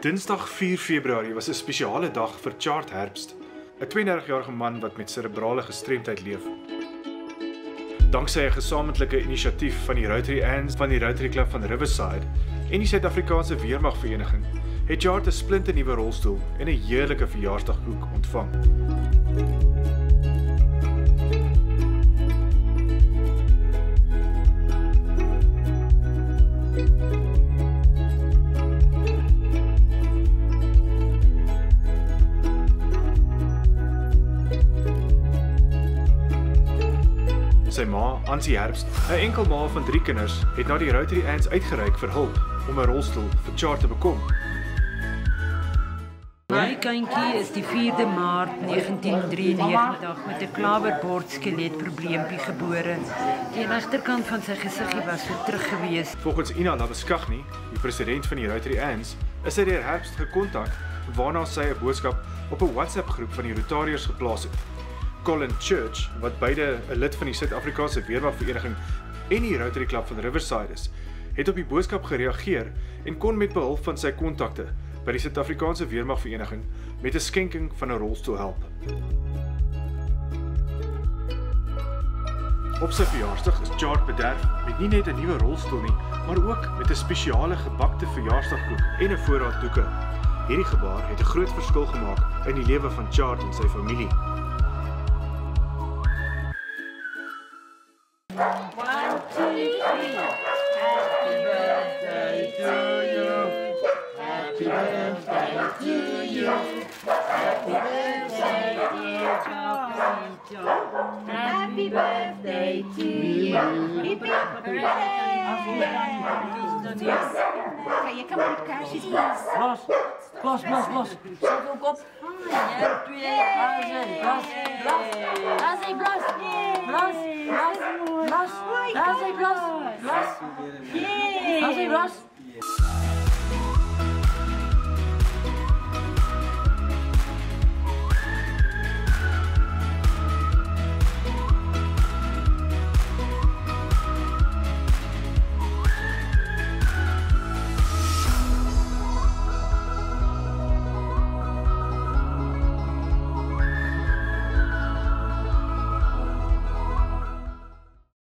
Dinsdag 4 Februarie was 'n spesiale dag vir Chart Herbst, 'n 32-jarige man wat met serebrale gestremdheid leef. Danksy 'n gesamentlike inisiatief van die Rotary Ants van die Rotary Club van Riverside en die Suid-Afrikaanse Weermagvereniging, het Chart 'n splinternuwe rolstoel en 'n heerlike verjaarsdagkoek ontvang. Sy ma, Ansie Herbst, 'n enkel ma van 3 kinders, het na die Rotary Ants uitgereik vir hulp om 'n rolstoel vir Chart te bekom. My kindjie is die 4de Maart 1993 met 'n klawerbord-skeletprobleempie gebore. Die regterkant van sy gesiggie was so terug gewees. Volgens Ina Labeskagni, die president van die Rotary Ants, is sy deur Herbst gekontak, waarna sy 'n boodskap op 'n WhatsApp-groep van die Rotariërs geplaas het. Colin Church, wat beide 'n lid van die Suid-Afrikaanse Weermagvereniging en die Rotary Club van Riverside is, het op die boodskap gereageer en kon met behulp van sy kontakte by die Suid-Afrikaanse Weermagvereniging met 'n skenking van 'n rolstoel help. Op sy verjaarsdag is Chart bederf met nie net 'n nuwe rolstoel nie, maar ook met 'n spesiale gebakte verjaarsdagkoek en 'n voorraad doeke. Hierdie gebaar het 'n groot verskil gemaak in die lewe van Chart en sy familie. 1, 2, 3. Happy birthday to you. Happy birthday to you. Happy birthday, dear Chart. Happy birthday to you. Happy birthday. Kan je maar die kaarsjes Blos. Zet ook op. 1, 2, blos.